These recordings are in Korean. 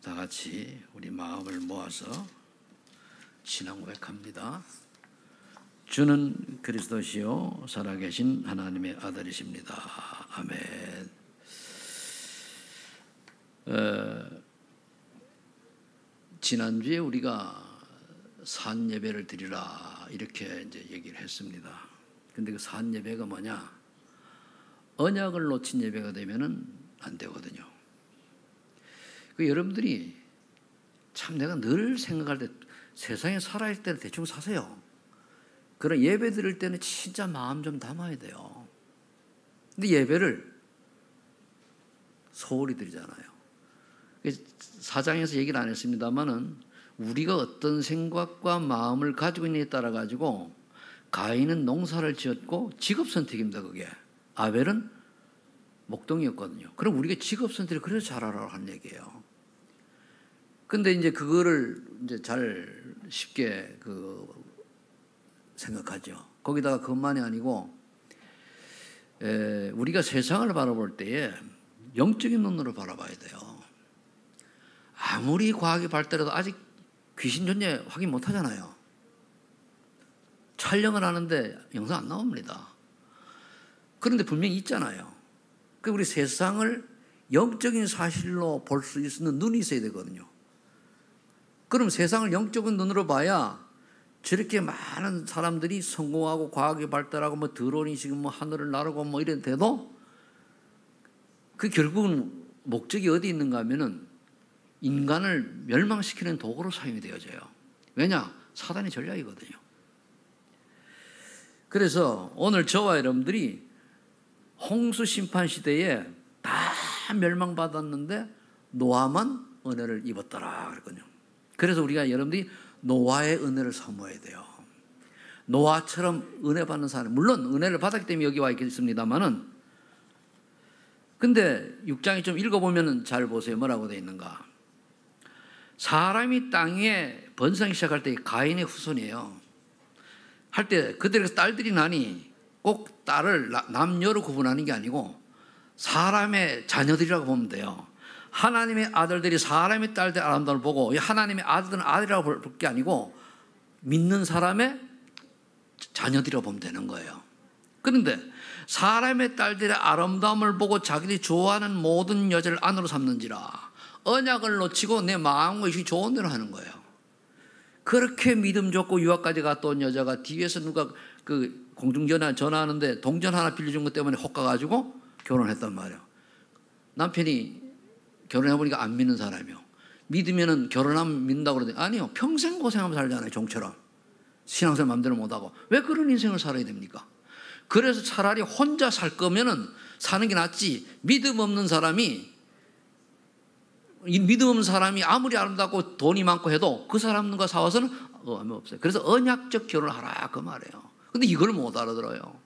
다 같이 우리 마음을 모아서 신앙 고백합니다. 주는 그리스도시요 살아계신 하나님의 아들이십니다. 아멘. 지난주에 우리가 산 예배를 드리라 이렇게 이제 얘기를 했습니다. 근데 그 산 예배가 뭐냐? 언약을 놓친 예배가 되면은 안 되거든요. 그 여러분들이 참 내가 늘 생각할 때 세상에 살아있을 때는 대충 사세요. 그런 예배 드릴 때는 진짜 마음 좀 담아야 돼요. 근데 예배를 소홀히 드리잖아요. 사장에서 얘기를 안 했습니다만은 우리가 어떤 생각과 마음을 가지고 있느냐에 따라 가지고 가인은 농사를 지었고 직업 선택입니다. 그게 아벨은 목동이었거든요. 그럼 우리가 직업 선택을 그래서 잘하라고 하는 얘기예요. 근데 이제 그거를 이제 잘 쉽게 생각하죠. 거기다가 그것만이 아니고 우리가 세상을 바라볼 때에 영적인 눈으로 바라봐야 돼요. 아무리 과학이 발달해도 아직 귀신 존재 확인 못 하잖아요. 촬영을 하는데 영상 안 나옵니다. 그런데 분명히 있잖아요. 우리 세상을 영적인 사실로 볼 수 있는 눈이 있어야 되거든요. 그럼 세상을 영적인 눈으로 봐야 저렇게 많은 사람들이 성공하고 과학이 발달하고 뭐 드론이 지금 뭐 하늘을 나르고 뭐 이런데도 그 결국은 목적이 어디 있는가 하면은 인간을 멸망시키는 도구로 사용이 되어져요. 왜냐? 사단의 전략이거든요. 그래서 오늘 저와 여러분들이 홍수 심판 시대에 다 멸망받았는데 노아만 은혜를 입었더라 그랬거든요. 그래서 우리가 여러분들이 노아의 은혜를 사모해야 돼요. 노아처럼 은혜 받는 사람, 물론 은혜를 받았기 때문에 여기 와 있겠습니다만은, 근데 6장에 좀 읽어보면 잘 보세요. 뭐라고 되어 있는가? 사람이 땅에 번성하기 시작할 때 가인의 후손이에요. 할 때 그들에게서 딸들이 나니 꼭 딸을 남녀로 구분하는 게 아니고 사람의 자녀들이라고 보면 돼요. 하나님의 아들들이 사람의 딸들 아름다움을 보고 하나님의 아들들은 아들이라고 볼 게 아니고 믿는 사람의 자녀들이라고 보면 되는 거예요. 그런데 사람의 딸들의 아름다움을 보고 자기들이 좋아하는 모든 여자를 아내로 삼는지라 언약을 놓치고 내 마음과 의식이 좋은 대로 하는 거예요. 그렇게 믿음 좋고 유학까지 갔다 온 여자가 뒤에서 누가 그 공중전화 전화하는데 동전 하나 빌려준 것 때문에 혹가가지고 결혼했단 말이에요. 남편이 결혼해보니까 안 믿는 사람이요. 믿으면은 결혼하면 믿는다고 그러더니 아니요. 평생 고생하면서 살잖아요. 종처럼. 신앙생활 마음대로 못하고. 왜 그런 인생을 살아야 됩니까? 그래서 차라리 혼자 살 거면은 사는 게 낫지. 믿음 없는 사람이 아무리 아름답고 돈이 많고 해도 그 사람과 싸워서는 의미 없어요. 그래서 언약적 결혼을 하라 그 말이에요. 근데 이걸 못 알아들어요.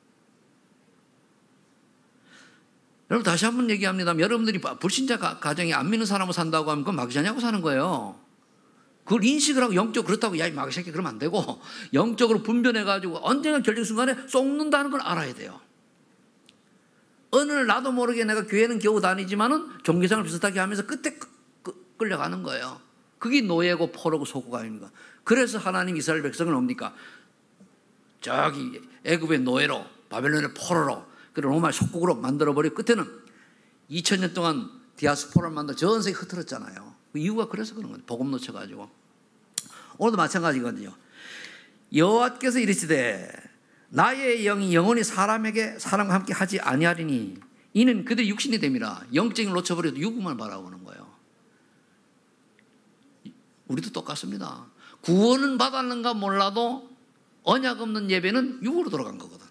여러분 다시 한번 얘기합니다. 여러분들이 불신자 가정에 안 믿는 사람하고 산다고 하면 그건 마귀자냐고 사는 거예요. 그걸 인식을 하고 영적으로 그렇다고 야 이 마귀 새끼 그러면 안 되고 영적으로 분별해가지고 언젠가 결정 순간에 쏙는다는 걸 알아야 돼요. 어느 날 나도 모르게 내가 교회는 겨우 다니지만은 종교생활 비슷하게 하면서 끝에 끌려가는 거예요. 그게 노예고 포로고 속고가 아닙니까? 그래서 하나님 이스라엘 백성을 옵니까? 저기 애굽의 노예로 바벨론의 포로로 그리고 로마의 속국으로 만들어버리고 끝에는 2000년 동안 디아스포라를 만들어 전 세계 흩어졌잖아요. 그 이유가 그래서 그런 거예요. 복음 놓쳐가지고. 오늘도 마찬가지거든요. 여호와께서 이르시되 나의 영이 영원히 사람과 함께 하지 아니하리니 이는 그들이 육신이 됨이라. 영적인 놓쳐버려도 육만 바라보는 거예요. 우리도 똑같습니다. 구원은 받았는가 몰라도 언약 없는 예배는 육으로 돌아간 거거든.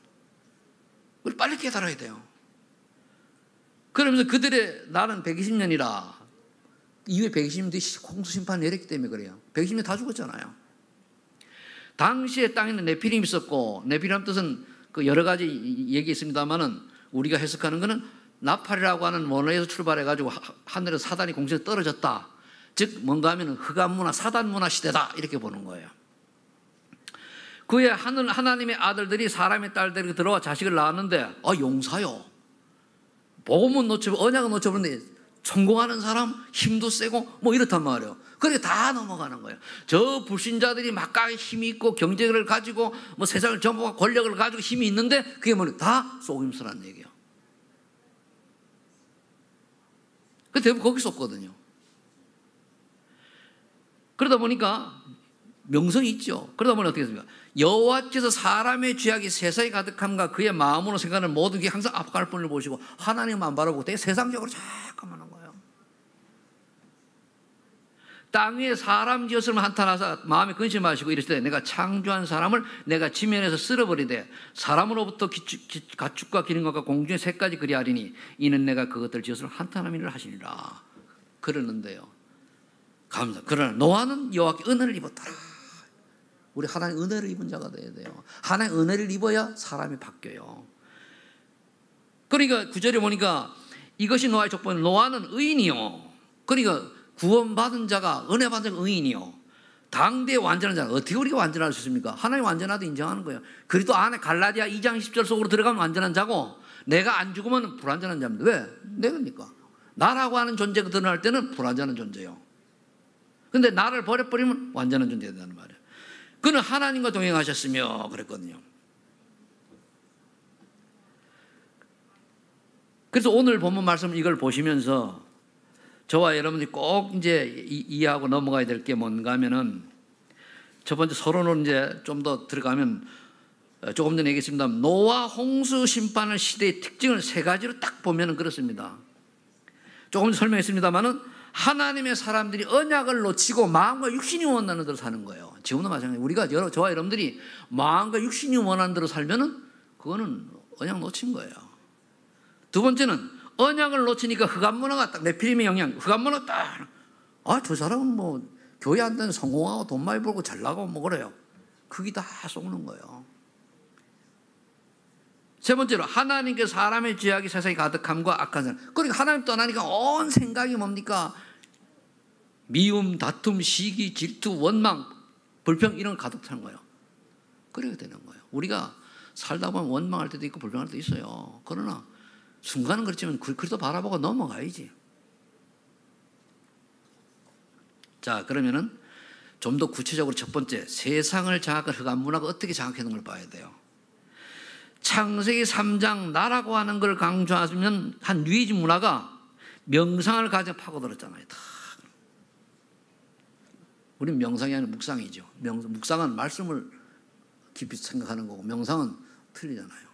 우리 빨리 깨달아야 돼요. 그러면서 그들의 나는 120년이라 이후에 120년 뒤 홍수 심판 내렸기 때문에 그래요. 120년 다 죽었잖아요. 당시에 땅에는 네피림이 있었고 네피림 뜻은 그 여러 가지 얘기 있습니다만은 우리가 해석하는 거는 나팔이라고 하는 원어에서 출발해가지고 하늘에서 사단이 공중에 떨어졌다. 즉 뭔가 하면 흑암 문화, 사단 문화 시대다 이렇게 보는 거예요. 그의 하나님의 아들들이 사람의 딸들에게 들어와 자식을 낳았는데 용사요. 복음은 놓쳐버리고 언약은 놓쳐버렸는데 성공하는 사람 힘도 세고 뭐 이렇단 말이에요. 그렇게 다 넘어가는 거예요. 저 불신자들이 막강히 힘이 있고 경제를 가지고 뭐 세상을 정복하고 권력을 가지고 힘이 있는데 그게 뭐냐, 다 속임수라는 얘기예요. 그 대부분 거기 쏟거든요. 그러다 보니까 명성이 있죠. 그러다 보니 어떻게 됐습니까? 여호와께서 사람의 죄악이 세상에 가득함과 그의 마음으로 생각하는 모든 게 항상 앞갈 뿐을 보시고 하나님 안 바라보고 되게 세상적으로 자꾸만 하는 거예요. 땅 위에 사람 지었으면 한탄하사 마음에 근심하시고 이르시되 내가 창조한 사람을 내가 지면에서 쓸어버리되 사람으로부터 가축과 기린것과 공중의 새까지 그리하리니 이는 내가 그것들 지었으면 한탄함이라 하시리라 그러는데요. 감사. 그러나 노아는 여호와께 은혜를 입었더라. 우리 하나님 은혜를 입은 자가 돼야 돼요. 하나님 은혜를 입어야 사람이 바뀌어요. 그러니까 9절에 보니까 이것이 노아의 족보는 노아는 의인이요. 그러니까 구원받은 자가 은혜 받은 자가 의인이요. 당대의 완전한 자는 어떻게 우리가 완전할 수 있습니까? 하나님 완전하다 인정하는 거예요. 그리스도 안에 갈라디아 2장 10절 속으로 들어가면 완전한 자고 내가 안 죽으면 불완전한 자입니다. 왜? 내가니까. 나라고 하는 존재가 드러날 때는 불완전한 존재예요. 근데 나를 버려버리면 완전한 존재가 된다는 말이에요. 그는 하나님과 동행하셨으며 그랬거든요. 그래서 오늘 본문 말씀 이걸 보시면서 저와 여러분들이 꼭 이제 이해하고 넘어가야 될 게 뭔가 하면은 첫 번째 서론으로 이제 좀 더 들어가면 조금 전에 얘기했습니다. 노아 홍수 심판의 시대의 특징을 세 가지로 딱 보면은 그렇습니다. 조금 전에 설명했습니다만은 하나님의 사람들이 언약을 놓치고 마음과 육신이 원하는 대로 사는 거예요. 지금도 마찬가지예요. 우리가 저와 여러분들이 마음과 육신이 원하는 대로 살면은 그거는 언약 놓친 거예요. 두 번째는 언약을 놓치니까 흑암문화가 딱 네피림의 영향, 흑암문화 딱, 저 사람은 뭐 교회 안 다니고 성공하고 돈 많이 벌고 잘 나가고 뭐 그래요. 그게 다 속는 거예요. 세 번째로 하나님께 사람의 죄악이 세상에 가득함과 악한 사람. 그러니까 하나님 떠나니까 온 생각이 뭡니까? 미움, 다툼, 시기, 질투, 원망, 불평 이런 거 가득 차는 거예요. 그렇게 되는 거예요. 우리가 살다 보면 원망할 때도 있고 불평할 때도 있어요. 그러나 순간은 그렇지만 그리스도 바라보고 넘어가야지. 자, 그러면은 좀 더 구체적으로 첫 번째, 세상을 장악할 흑암 문화가 어떻게 장악하는 걸 봐야 돼요. 창세기 3장 나라고 하는 걸 강조하면 한 뉴에이지 문화가 명상을 가져 파고들었잖아요. 다. 우리는 명상이 아니라 묵상이죠. 묵상은 말씀을 깊이 생각하는 거고 명상은 틀리잖아요.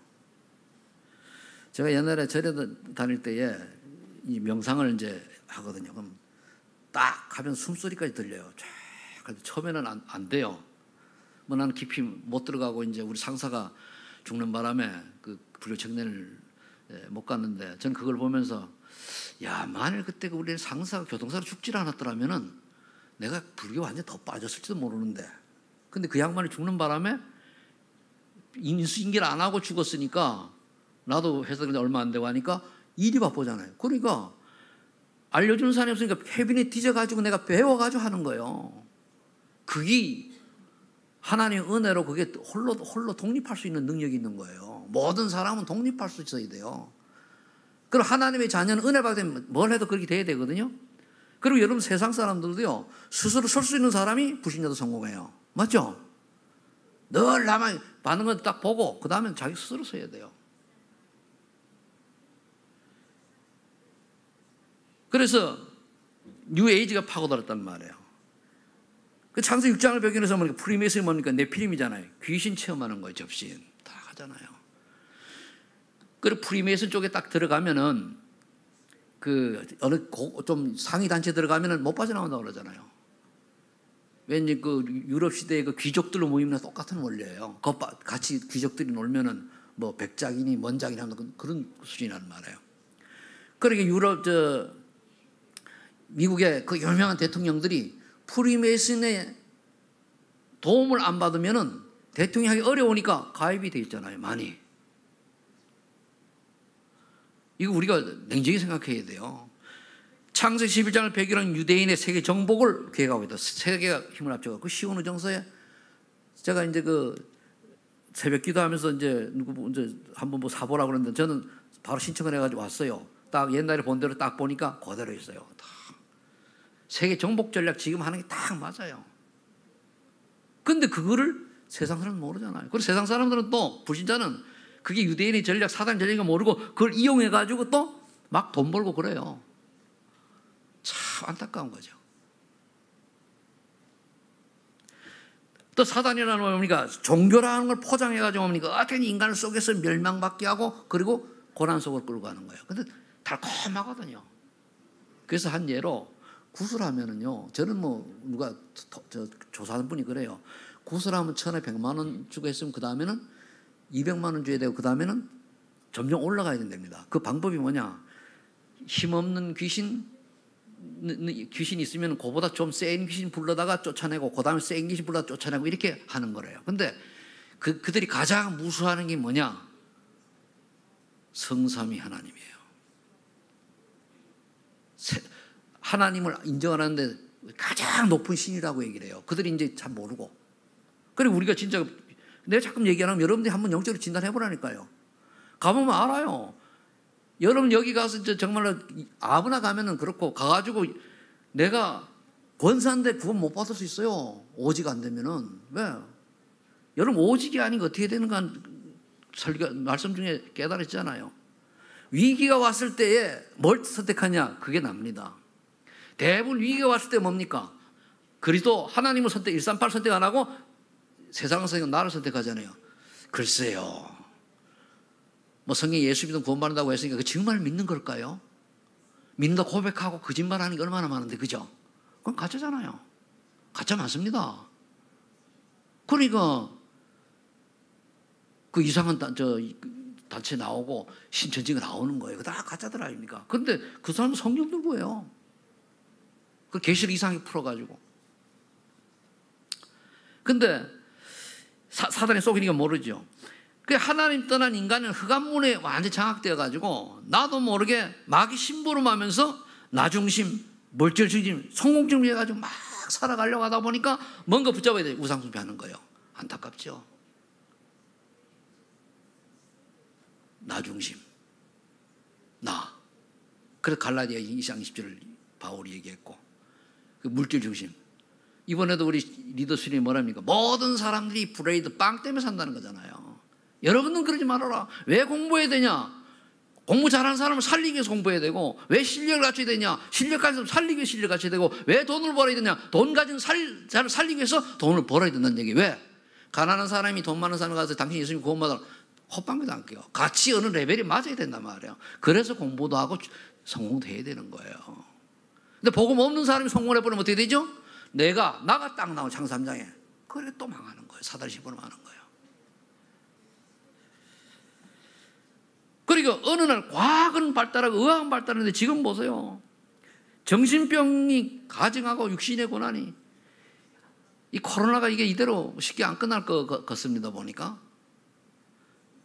제가 옛날에 절에 다닐 때에 이 명상을 이제 하거든요. 그럼 딱 하면 숨소리까지 들려요. 쫙. 처음에는 안 돼요. 뭐 나는 깊이 못 들어가고 이제 우리 상사가 죽는 바람에 그 불교 청년을 못 갔는데 저는 그걸 보면서 야, 만일 그때 우리 상사가 교통사로 죽질 않았더라면은 내가 불교 완전 더 빠졌을지도 모르는데. 근데 그 양반이 죽는 바람에 인수인계를 안 하고 죽었으니까 나도 회사 얼마 안 되고 하니까 일이 바쁘잖아요. 그러니까 알려주는 사람이 없으니까 캐비넷 뒤져가지고 내가 배워가지고 하는 거예요. 그게 하나님의 은혜로 그게 홀로 독립할 수 있는 능력이 있는 거예요. 모든 사람은 독립할 수 있어야 돼요. 그리고 하나님의 자녀는 은혜 받으면 뭘 해도 그렇게 돼야 되거든요. 그리고 여러분 세상 사람들도요, 스스로 설 수 있는 사람이 불신자도 성공해요. 맞죠? 늘 나만 받는 건 딱 보고 그 다음엔 자기 스스로 서야 돼요. 그래서 뉴에이지가 파고들었단 말이에요. 그 창세기 6장을 배경해서 보니까 프리메이슨이 뭡니까? 네피림이잖아요. 귀신 체험하는 거예요. 접신 다 하잖아요. 그리고 프리메이슨 쪽에 딱 들어가면은 그 어느 좀 상위 단체 들어가면은 못 빠져나온다고 그러잖아요. 왠지 그 유럽 시대의 그 귀족들로 모이면 똑같은 원리예요. 같이 귀족들이 놀면은 뭐 백작이니 먼작이니 하는 그런 수준이란 말이에요. 그러니까 유럽 미국의 그 유명한 대통령들이 프리메이슨의 도움을 안 받으면은 대통령이 하기 어려우니까 가입이 돼 있잖아요. 많이. 이거 우리가 냉정히 생각해야 돼요. 창세기 11장을 배경으로 한 유대인의 세계 정복을 계획하고 있다. 세계가 힘을 합쳐서 그 시온의 정서에 제가 이제 그 새벽 기도하면서 이제 누구 이제 한번 뭐 사보라고 그랬는데 저는 바로 신청을 해가지고 왔어요. 딱 옛날에 본 대로 딱 보니까 그대로 있어요. 다. 세계 정복 전략 지금 하는 게 딱 맞아요. 근데 그거를 세상 사람은 모르잖아요. 그리고 세상 사람들은 또 불신자는 그게 유대인의 전략, 사단 전략인가 모르고 그걸 이용해가지고 또 막 돈 벌고 그래요. 참 안타까운 거죠. 또 사단이라는 건 뭡니까? 종교라는 걸 포장해가지고 뭡니까? 어떻게 인간을 속에서 멸망받게 하고 그리고 고난 속으로 끌고 가는 거예요. 근데 달콤하거든요. 그래서 한 예로 구슬하면은요, 저는 뭐 누가 조사하는 분이 그래요. 구슬하면 1,100만 원 주고 했으면 그 다음에는 200만 원 줘야 되고 그 다음에는 점점 올라가야 된답니다. 그 방법이 뭐냐? 힘없는 귀신이 있으면 그보다 좀 센 귀신 불러다가 쫓아내고 그 다음에 센 귀신 불러다가 쫓아내고 이렇게 하는 거래요. 근데 그들이 가장 무수하는 게 뭐냐? 성삼위 하나님이에요. 하나님을 인정하는데 가장 높은 신이라고 얘기를 해요. 그들이 이제 잘 모르고. 그리고 우리가 진짜 내가 자꾸 얘기 안 하면 여러분들이 한번 영적으로 진단해 보라니까요. 가보면 알아요. 여러분 여기 가서 정말로 아무나 가면은 그렇고 가가지고 내가 권사인데 구원 못 받을 수 있어요. 오직 안 되면은. 왜? 여러분 오직이 아니고 어떻게 되는가 말씀 중에 깨달았잖아요. 위기가 왔을 때에 뭘 선택하냐? 그게 납니다. 대부분 위기가 왔을 때 뭡니까? 그리스도 하나님을 138 선택 안 하고 세상을 선택하고 나를 선택하잖아요. 글쎄요. 뭐 성경에 예수 믿으면 구원받는다고 했으니까 그 정말 믿는 걸까요? 믿는다 고백하고 거짓말하는 게 얼마나 많은데, 그죠? 그건 가짜잖아요. 가짜 많습니다. 그러니까 그 이상한 단체 나오고 신천지가 나오는 거예요. 그거 다 가짜들 아닙니까? 그런데 그 사람은 성경 들고 해요. 그 계시를 이상하게 풀어가지고. 근데 사단에 속이니까 모르죠. 그 하나님 떠난 인간은 흑암문에 완전히 장악되어가지고 나도 모르게 마귀 심부름하면서 나중심, 멀쩡중심, 성공중심 해가지고 막 살아가려고 하다 보니까 뭔가 붙잡아야 돼. 우상숭배하는 거예요. 안타깝죠. 나중심, 나. 그래서 갈라디아 2장 20절을 바울이 얘기했고, 그 물질 중심. 이번에도 우리 리더십이 뭐랍니까? 모든 사람들이 브레이드 빵 때문에 산다는 거잖아요. 여러분은 그러지 말아라. 왜 공부해야 되냐? 공부 잘하는 사람을 살리기 위해서 공부해야 되고, 왜 실력을 갖춰야 되냐? 실력 가진 사람 살리기 위해서 실력을 갖춰야 되고, 왜 돈을 벌어야 되냐? 돈 가진 사람을 살리기 위해서 돈을 벌어야 된다는 얘기. 왜? 가난한 사람이 돈 많은 사람이 가서 당신 예수님 구원받아 헛방귀도 안 껴요. 같이 어느 레벨이 맞아야 된단 말이에요. 그래서 공부도 하고 성공도 해야 되는 거예요. 근데 복음 없는 사람이 성공을 해버리면 어떻게 되죠? 나가 딱 나온 창세 3장에. 그래 또 망하는 거예요. 사단이 심부름하는 거예요. 그리고 어느 날 과학은 발달하고 의학은 발달하는데 지금 보세요. 정신병이 가증하고 육신의 고난이, 이 코로나가 이게 이대로 쉽게 안 끝날 것 같습니다 보니까.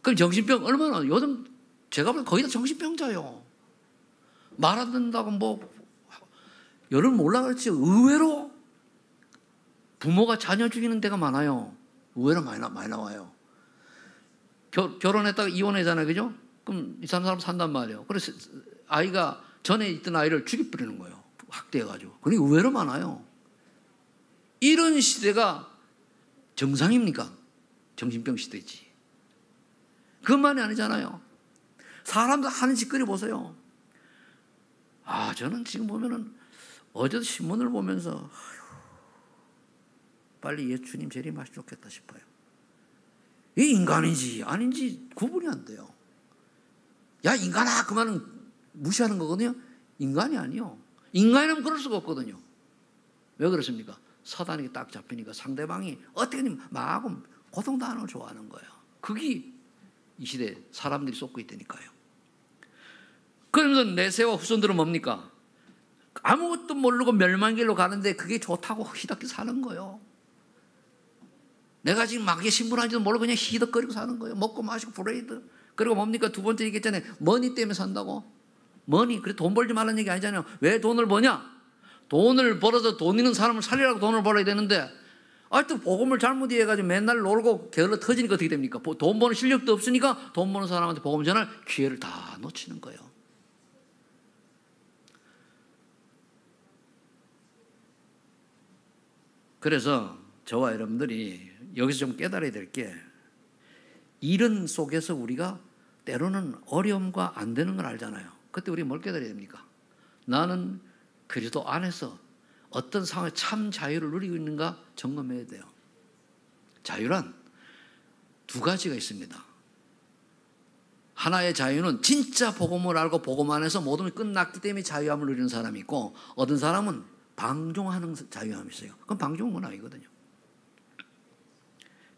그럼 정신병 얼마나, 요즘 제가 보면 거의 다 정신병자요. 말 안 듣는다고 뭐, 여러분 몰라 그렇지. 의외로 부모가 자녀 죽이는 데가 많아요. 의외로 많이 나와요. 결혼했다가 이혼하잖아요. 그죠? 그럼 이 사람 산단 말이에요. 그래서 아이가 전에 있던 아이를 죽여버리는 거예요. 학대해가지고. 그게 의외로 많아요. 이런 시대가 정상입니까? 정신병 시대지. 그것만이 아니잖아요. 사람들 하는 짓거리 보세요. 저는 지금 보면은 어제도 신문을 보면서 빨리 예수님 재림하시면 좋겠다 싶어요. 이 인간인지 아닌지 구분이 안 돼요. 야 인간아 그 말은 무시하는 거거든요. 인간이 아니요. 인간이라면 그럴 수가 없거든요. 왜 그렇습니까? 사단에게 딱 잡히니까 상대방이 어떻게든 마구 고통당하는 걸 좋아하는 거예요. 그게 이 시대에 사람들이 쏟고 있다니까요. 그러면서 내세와 후손들은 뭡니까? 아무것도 모르고 멸망길로 가는데 그게 좋다고 희덕히 사는 거예요. 내가 지금 마귀에 신분한지도 모르고 그냥 희덕거리고 사는 거예요. 먹고 마시고 브레이드. 그리고 뭡니까? 두 번째 얘기했잖아요. 머니 때문에 산다고. 머니. 그래 돈 벌지 말라는 얘기 아니잖아요. 왜 돈을 버냐? 돈을 벌어서 돈 있는 사람을 살리라고 돈을 벌어야 되는데, 또 복음을 잘못 이해해가지고 맨날 놀고 게을러 터지니까 어떻게 됩니까? 돈 버는 실력도 없으니까 돈 버는 사람한테 복음 전할 기회를 다 놓치는 거예요. 그래서 저와 여러분들이 여기서 좀 깨달아야 될 게, 이런 속에서 우리가 때로는 어려움과 안 되는 걸 알잖아요. 그때 우리가 뭘 깨달아야 됩니까? 나는 그리스도 안에서 어떤 상황에 참 자유를 누리고 있는가 점검해야 돼요. 자유란 두 가지가 있습니다. 하나의 자유는 진짜 복음을 알고 복음 안에서 모든 게 끝났기 때문에 자유함을 누리는 사람이 있고, 어떤 사람은 방종하는 자유함이 있어요. 그건 방종은 건 아니거든요.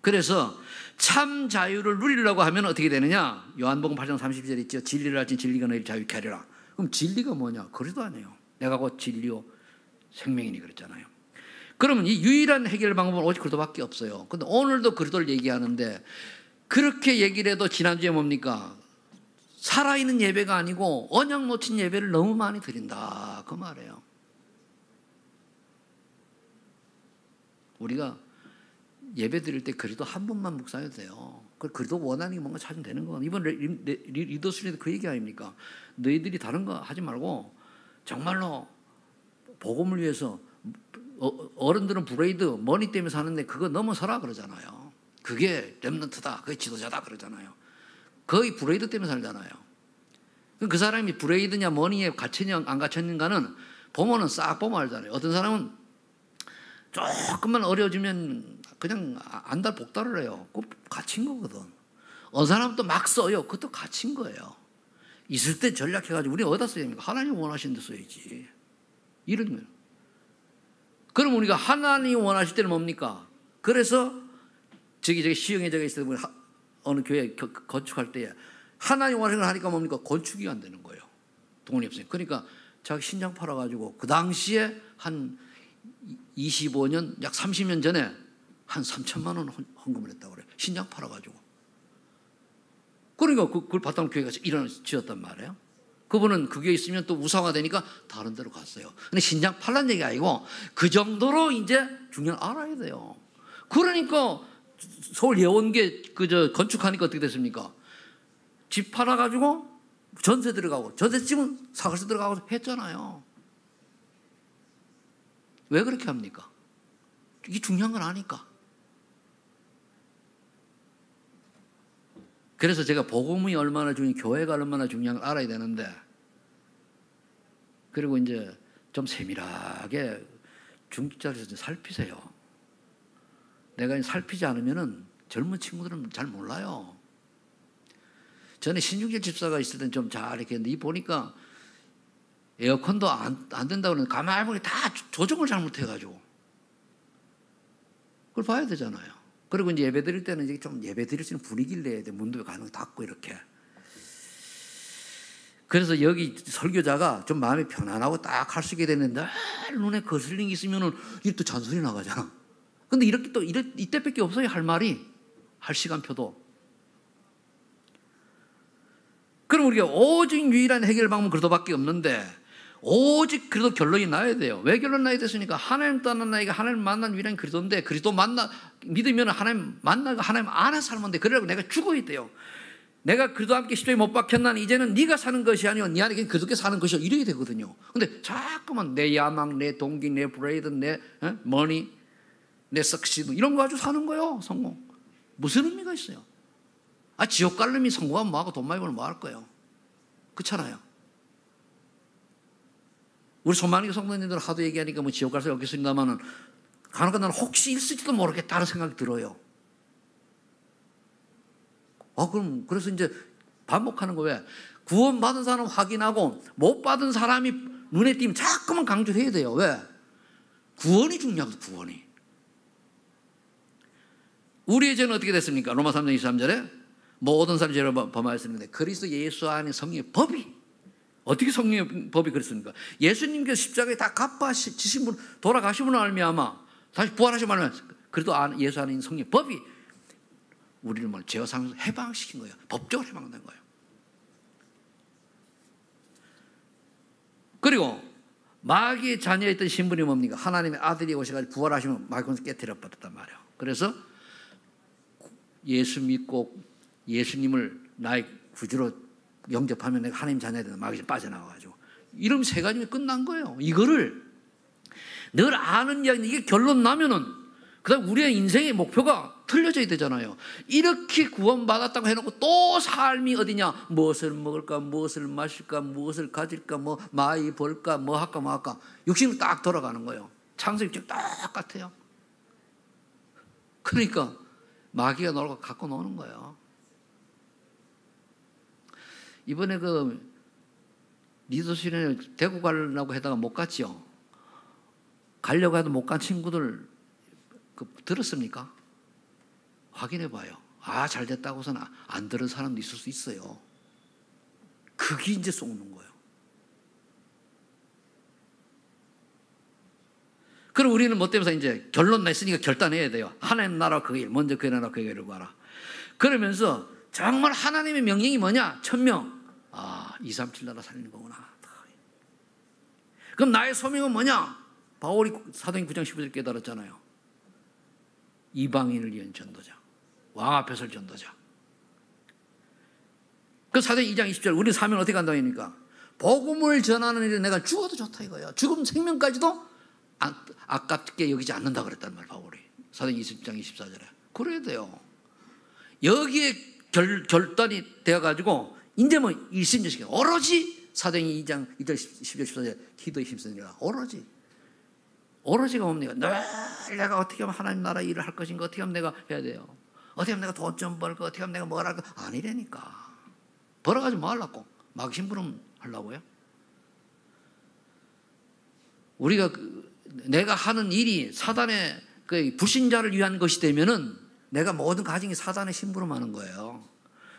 그래서 참 자유를 누리려고 하면 어떻게 되느냐? 요한복음 8장 30절 있죠. 진리를 알지 진리가 너희를 자유케 하리라. 그럼 진리가 뭐냐? 그리스도 아니에요. 내가 곧 진리요 생명이니 그랬잖아요. 그러면 이 유일한 해결 방법은 오직 그리스도밖에 없어요. 근데 오늘도 그리스도를 얘기하는데, 그렇게 얘기를 해도 지난주에 뭡니까? 살아있는 예배가 아니고 언약 놓친 예배를 너무 많이 드린다, 그 말이에요. 우리가 예배 드릴 때 그리스도 한 번만 묵상해도 돼요. 그리스도 원하는 게 뭔가 찾으면 되는 거거든요. 이번 리더스리도 그 얘기 아닙니까? 너희들이 다른 거 하지 말고 정말로 복음을 위해서, 어른들은 브레이드 머니 때문에 사는데 그거 넘어서라 그러잖아요. 그게 렘넌트다, 그게 지도자다 그러잖아요. 거의 브레이드 때문에 살잖아요. 그 사람이 브레이드냐 머니에 갇혔냐 안 갇혔는가는 보면은 싹 보면 알잖아요. 어떤 사람은 조금만 어려워지면 그냥 안달 복달을 해요. 그거 갇힌 거거든. 어느 사람은 또 막 써요. 그것도 갇힌 거예요. 있을 때 전략해가지고 우리 어디다 써야 됩니까? 하나님 원하시는 데 써야지. 이런 거예요. 그럼 우리가 하나님 원하실 때는 뭡니까? 그래서 저기 시흥에 저기 있을 때 어느 교회 건축할 때 하나님 원하시는 걸 하니까 뭡니까? 건축이 안 되는 거예요. 돈이 없으니까. 그러니까 자기 신장 팔아가지고 그 당시에 한 25년, 약 30년 전에 한 3천만 원 헌금을 했다고 그래요. 신장 팔아가지고. 그러니까 그걸 바탕으로 교회가 지었단 말이에요. 그분은 그게 있으면 또 우상화되니까 다른 데로 갔어요. 근데 신장 팔란 얘기가 아니고 그 정도로 이제 중요한 알아야 돼요. 그러니까 서울 예원계 건축하니까 어떻게 됐습니까? 집 팔아가지고 전세 들어가고, 전세 집은 사글세 들어가고 했잖아요. 왜 그렇게 합니까? 이게 중요한 건 아니까. 그래서 제가 복음이 얼마나 교회가 얼마나 중요한 걸 알아야 되는데, 그리고 이제 좀 세밀하게 중직자에서 살피세요. 내가 살피지 않으면은 젊은 친구들은 잘 몰라요. 전에 신중길 집사가 있을 때는 좀 잘 이렇게 했는데, 이 보니까 에어컨도 안 된다고 그러는데 가만히 보니 다 조정을 잘못해가지고. 그걸 봐야 되잖아요. 그리고 이제 예배 드릴 때는 이제 좀 예배 드릴 수 있는 분위기를 내야 돼. 문도 가능 닫고 이렇게. 그래서 여기 설교자가 좀 마음이 편안하고 딱 할 수 있게 되는데, 늘 눈에 거슬리는 게 있으면은 이렇게 또 잔소리 나가잖아. 근데 이렇게 또 이때밖에 없어요. 할 말이, 할 시간표도. 그럼 우리가 오직 유일한 해결 방법은 그리스도밖에 없는데, 오직 그래도 결론이 나야 돼요. 왜 결론 나야 됐습니까? 하나님 떠난 나이가 하나님 만난 유일한 그리스도인데, 그리스도 믿으면 하나님 만나고 하나님 안에 살면 돼. 그러려고 내가 죽어야 돼요. 내가 그리스도와 함께 십자가에 못 박혔나니 이제는 네가 사는 것이 아니오 네 안에 그리스도께 사는 것이오, 이래야 되거든요. 근데 자꾸만 내 야망, 내 동기, 내 브레이드, 내 머니, 내 석시드 이런 거 가지고 사는 거예요. 성공. 무슨 의미가 있어요? 지옥 갈 놈이 성공하면 뭐하고 돈 많이 벌면 뭐 할 거예요? 그렇잖아요. 우리 소망의 성도님들 하도 얘기하니까 뭐 지옥 갈 수 없겠습니다만은, 간혹 나는 혹시 있을지도 모르겠다는 생각이 들어요. 그럼 그래서 이제 반복하는 거. 왜? 구원받은 사람 확인하고 못 받은 사람이 눈에 띄면 자꾸만 강조를 해야 돼요. 왜? 구원이 중요하거든. 구원이. 우리의 죄는 어떻게 됐습니까? 로마 3장 23절에 모든 사람이 죄를 범하였는데 그리스도 예수 안에 성령의 법이, 어떻게 성령의 법이 그랬습니까? 예수님께서 십자가에 다 갚아지신 분, 돌아가신 분을 알미암아 다시 부활하신 분을 알미암아 그래도 예수 안에 있는 성령의 법이 우리를 죄와 상에서 해방시킨 거예요. 법적으로 해방된 거예요. 그리고 마귀의 자녀였던 신분이 뭡니까? 하나님의 아들이 오셔가지고 부활하시면 마귀는 깨뜨려 버렸단 말이에요. 그래서 예수 믿고 예수님을 나의 구주로 영접하면 내가 하나님 자녀가 된다. 마귀가 빠져나와가지고. 이러면 세 가지면 끝난 거예요. 이거를 늘 아는 이야기, 이게 결론 나면은 그다음 우리의 인생의 목표가 틀려져야 되잖아요. 이렇게 구원받았다고 해놓고 또 삶이 어디냐? 무엇을 먹을까, 무엇을 마실까, 무엇을 가질까, 뭐 많이 벌까, 뭐 할까, 뭐 할까. 육신으로 딱 돌아가는 거예요. 창세기 똑같아요. 그러니까 마귀가 놀고 갖고 노는 거예요. 이번에 그 리더십에 대구 가려고 하다가 못 갔죠. 가려고 해도 못 간 친구들 들었습니까? 확인해 봐요. 아, 잘 됐다고서는 안 들은 사람도 있을 수 있어요. 그게 이제 속는 거예요. 그럼 우리는 뭐 때문에 이제 결론 냈으니까 결단해야 돼요. 하나님 나라 그 일, 먼저 그 나라 그 일을 구하라. 그러면서 정말 하나님의 명령이 뭐냐? 1000명. 아, 237 나라 살리는 거구나. 그럼 나의 소명은 뭐냐? 바울이 사도행 9장 15절 깨달았잖아요. 이방인을 위한 전도자, 왕 앞에 설 전도자. 그 사도행 2장 20절 우리 사명 어떻게 한다고 하니까 복음을 전하는 일에 내가 죽어도 좋다 이거야. 죽음 생명까지도 아깝게 여기지 않는다 그랬단 말이야 바울이. 사도행 20장 24절에. 그래야 돼요. 여기에 결단이 되어가지고 이제 뭐 일심전심 오로지 사도행 2장 2절 10절 14절 기도에 힘쓰느라 오로지가 뭡니까? 늘 내가 어떻게 하면 하나님 나라 일을 할 것인가, 어떻게 하면 내가 해야 돼요, 어떻게 하면 내가 돈 좀 벌고, 어떻게 하면 내가 뭘 할까. 아니라니까. 벌어가지고 뭐 하려고? 막 심부름 하려고요? 우리가 내가 하는 일이 사단의 그 불신자를 위한 것이 되면은 내가 모든 가정이 사단의 심부름하는 거예요.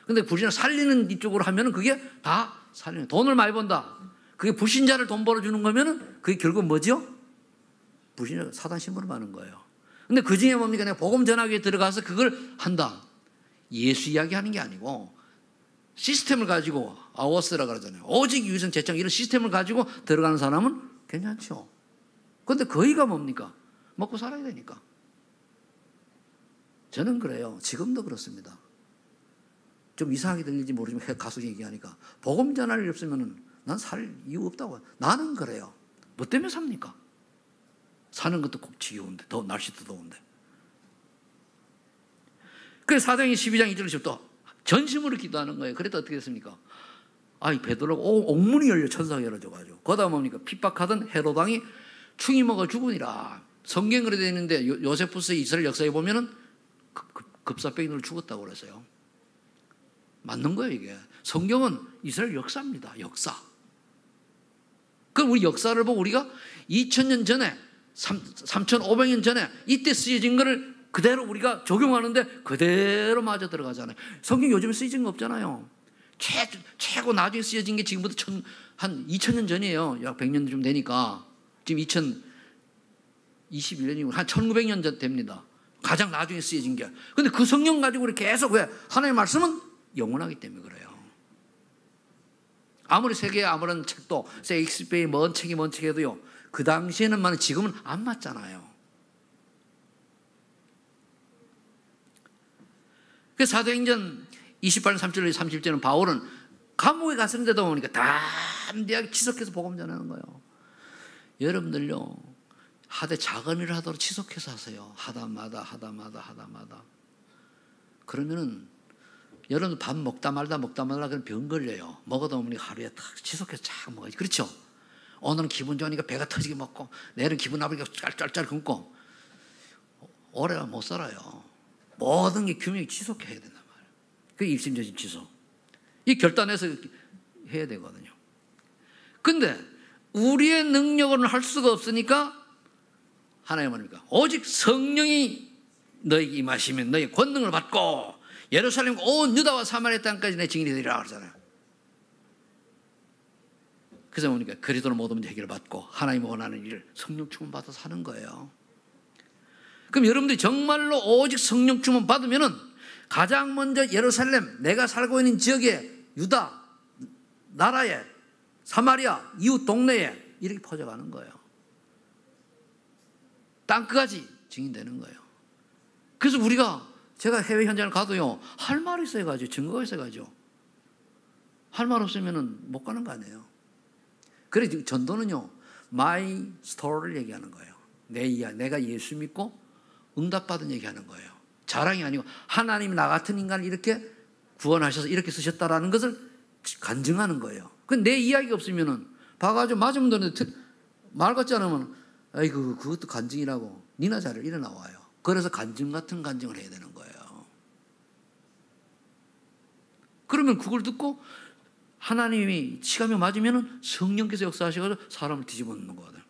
근데 불신자 살리는 이쪽으로 하면은 그게 다 살리는, 돈을 많이 번다. 그게 불신자를 돈 벌어주는 거면은 그게 결국 뭐죠? 불신자 사단 심부름하는 거예요. 근데 그 중에 뭡니까? 내가 복음 전하기 위해 들어가서 그걸 한다. 예수 이야기하는 게 아니고 시스템을 가지고 아워스라 그러잖아요. 오직 유성 재청 이런 시스템을 가지고 들어가는 사람은 괜찮죠. 근데 거의가 뭡니까? 먹고 살아야 되니까. 저는 그래요. 지금도 그렇습니다. 좀 이상하게 들릴지 모르지만 가수 얘기하니까 복음 전할 일 없으면 난 살 이유 없다고. 나는 그래요. 뭐 때문에 삽니까? 사는 것도 꼭 지겨운데, 더 날씨도 더운데. 그래서 사도행전 12장 2절에서 또 전심으로 기도하는 거예요. 그랬더니 어떻게 됐습니까? 아이 베드로가 옥문이 열려 천사가 열어줘가지고 거기다 뭡니까? 핍박하던 헤로당이 충이 먹어 죽으니라. 성경 그래 되어 있는데 요세푸스의 이스라엘 역사에 보면은 급사병으로 죽었다고 그랬어요. 맞는 거예요 이게. 성경은 이스라엘 역사입니다. 역사. 그럼 우리 역사를 보고 우리가 2000년 전에 3500년 전에 이때 쓰여진 거를 그대로 우리가 적용하는데 그대로 맞아 들어가잖아요. 성경 요즘에 쓰여진 거 없잖아요. 최고 나중에 쓰여진 게 지금부터 한 2000년 전이에요. 약 100년 좀 되니까. 지금 2021년이고 한 1900년 전 됩니다. 가장 나중에 쓰여진 게. 근데 그 성경 가지고 우리 계속 왜? 하나님의 말씀은 영원하기 때문에 그래요. 아무리 세계에 아무런 책도 셰익스피어의 뭔 책이 해도요. 그 당시에는 맞는 지금은 안 맞잖아요. 그 사도행전 28년 3절 31절은 바울은 감옥에 갔는데도 보니까 담대하게 지속해서 복음 전하는 거예요. 여러분들요, 하되 작은 일을 하도록 지속해서 하세요. 하다마다. 그러면은 여러분 밥 먹다 말다 그러면 병 걸려요. 먹어도 어머니 하루에 탁 지속해서 쫙 먹어야지. 그렇죠? 오늘은 기분 좋으니까 배가 터지게 먹고 내일은 기분 나쁘니까 짤짤짤 굶고 오래 못 살아요. 모든 게 균형이 지속해야 된단 말이에요. 그게 일심전심 지속. 이 결단해서 해야 되거든요. 근데 우리의 능력으로는 할 수가 없으니까 하나님 뭡니까? 오직 성령이 너에게 임하시면 너의 권능을 받고 예루살렘 온 유다와 사마리아 땅까지 내 증인이 되리라 그러잖아요. 그래서 뭡니까? 그리스도로 모든 문제 해결을 받고 하나님이 원하는 일을 성령 충만 받아서 하는 거예요. 그럼 여러분들이 정말로 오직 성령 충만 받으면은 가장 먼저 예루살렘, 내가 살고 있는 지역에 유다, 나라에, 사마리아, 이웃 동네에 이렇게 퍼져가는 거예요. 땅끝까지 증인되는 거예요. 그래서 제가 해외 현장을 가도요, 할 말이 있어야가지고, 증거가 있어야가지고, 할 말 없으면은 못 가는 거 아니에요. 그래서 전도는요, my story를 얘기하는 거예요. 내가 예수 믿고 응답받은 얘기하는 거예요. 자랑이 아니고 하나님이 나 같은 인간을 이렇게 구원하셔서 이렇게 쓰셨다라는 것을 간증하는 거예요. 내 이야기가 없으면은 봐가지고 맞으면 되는데 말 같지 않으면 아이고 그것도 간증이라고 니나 잘 일어나와요. 그래서 간증 같은 간증을 해야 되는 거예요. 그러면 그걸 듣고 하나님이 치감이 맞으면 성령께서 역사하셔서 사람을 뒤집어 놓는 거거든.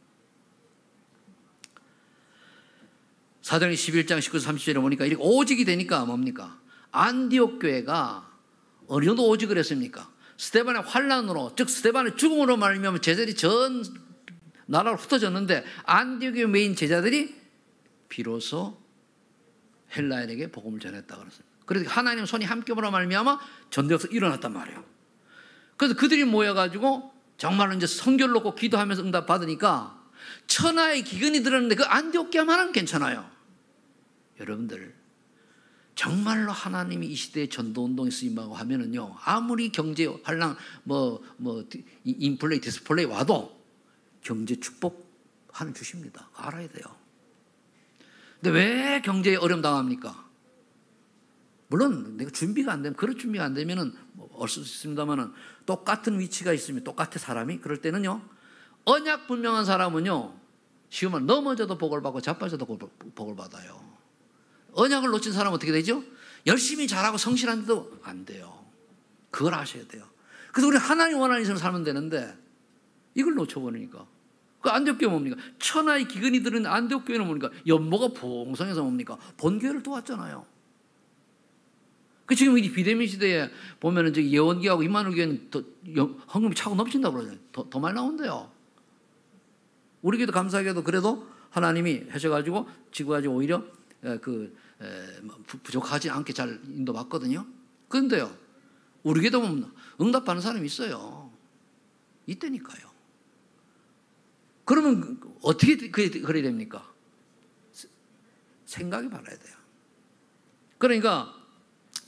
사도행전 11장 19절 30절에 보니까 이렇게 오직이 되니까 뭡니까? 안디옥 교회가 어느 정도 오직을 했습니까? 스데반의 환난으로, 즉 스데반의 죽음으로 말미암아 제자들이 전 나라로 흩어졌는데 안디옥의 메인 제자들이 비로소 헬라인에게 복음을 전했다 그랬습니다. 그래서 하나님 손이 함께함으로 말미암아 전도역사 일어났단 말이에요. 그래서 그들이 모여가지고 정말로 이제 성결 놓고 기도하면서 응답 받으니까 천하의 기근이 들었는데 그 안디옥 교회만은 괜찮아요. 여러분들 정말로 하나님이 이 시대에 전도운동에 쓰임하고 하면은요, 아무리 경제 환란, 인플레이, 디스플레이 와도 경제 축복 하나님 주십니다. 알아야 돼요. 근데 왜 경제에 어려움 당합니까? 물론 내가 준비가 안 되면, 그럴 준비가 안 되면은 올 수 있습니다만은 똑같은 위치가 있으면 똑같은 사람이 그럴 때는요, 언약 분명한 사람은요, 쉬운 말 넘어져도 복을 받고 자빠져도 복을 받아요. 언약을 놓친 사람은 어떻게 되죠? 열심히 잘하고 성실한데도 안 돼요. 그걸 아셔야 돼요. 그래서 우리 하나님 원하는 인생을 살면 되는데 이걸 놓쳐버리니까. 그 안디옥교회 뭡니까? 천하의 기근이 들은 안디옥교회는 뭡니까? 연모가 풍성해서 뭡니까? 본교회를 도왔잖아요. 그 지금 이 비대면 시대에 보면은 저기 예원기하고 임마누엘 교회는 더 헌금이 차고 넘친다고 그러잖아요. 더 많이 나온대요. 우리 교회도 감사하게도 그래도 하나님이 하셔가지고 지구가지고 오히려 부족하지 않게 잘 인도받거든요. 그런데요, 우리 교회도 보면 응답받는 사람이 있어요. 있다니까요. 그러면 어떻게 그래야 됩니까? 생각이 바라야 돼요. 그러니까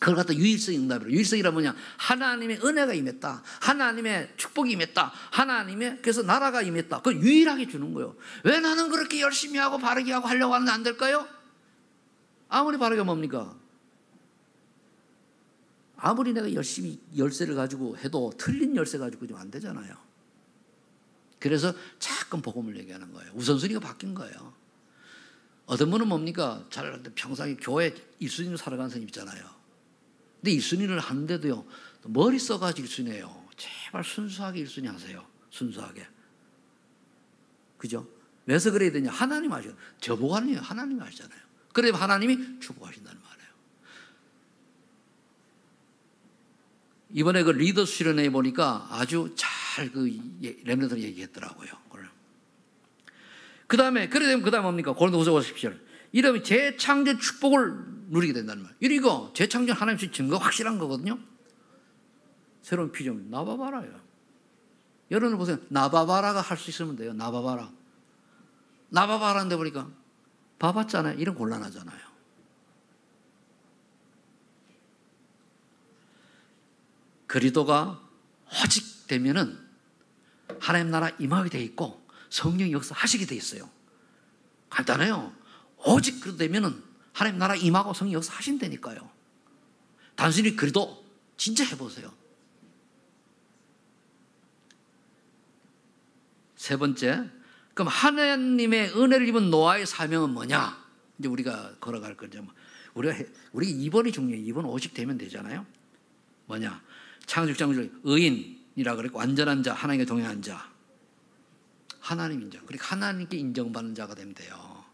그걸 갖다 유일성 응답이라고. 유일성이란 뭐냐? 하나님의 은혜가 임했다. 하나님의 축복이 임했다. 하나님의 그래서 나라가 임했다. 그걸 유일하게 주는 거예요. 왜 나는 그렇게 열심히 하고 바르게 하고 하려고 하는데 안 될까요? 아무리 바르게 뭡니까? 아무리 내가 열심히 열쇠를 가지고 해도 틀린 열쇠 가지고 좀 안 되잖아요. 그래서 자꾸 복음을 얘기하는 거예요. 우선순위가 바뀐 거예요. 어떤 분은 뭡니까? 평상시 교회 1순위로 살아가는 사람 있잖아요. 근데 1순위를 하는데도요, 머리 써가지고 1순위예요. 제발 순수하게 1순위 하세요. 순수하게. 그죠? 왜서 그래야 되냐? 하나님 아시죠? 저보고 하는 일 하나님이 아시잖아요. 그래서 하나님이 축복하신다는 말이에요. 이번에 그 리더 수련회에 보니까 아주 잘 렘넌트를 얘기했더라고요. 그 다음에, 그 다음에 뭡니까? 고린도후서 10절. 이러면 재창조 축복을 누리게 된다는 말이에요. 이거 재창조 하나님의 증거 확실한 거거든요. 새로운 피조물. 나바바라예요. 여러분 보세요. 나바바라가 할 수 있으면 돼요. 나바바라. 나바바라인데 보니까 봐봤잖아요. 이런 곤란하잖아요. 그리스도가 오직 되면은 하나님 나라 임하게 돼 있고 성령 역사하시게 돼 있어요. 간단해요. 오직 그리스도 되면은 하나님 나라 임하고 성령 역사하신다니까요. 단순히 그리스도 진짜 해보세요. 세 번째, 그럼 하나님의 은혜를 입은 노아의 사명은 뭐냐? 이제 우리가 걸어갈 거죠. 우리 2번이 중요해요. 2번 오직 되면 되잖아요. 뭐냐? 창세기 6장 의인이라 그랬고 완전한 자, 하나님께 동행한 자, 하나님 인정. 그러니까 하나님께 인정받는 자가 되면 돼요.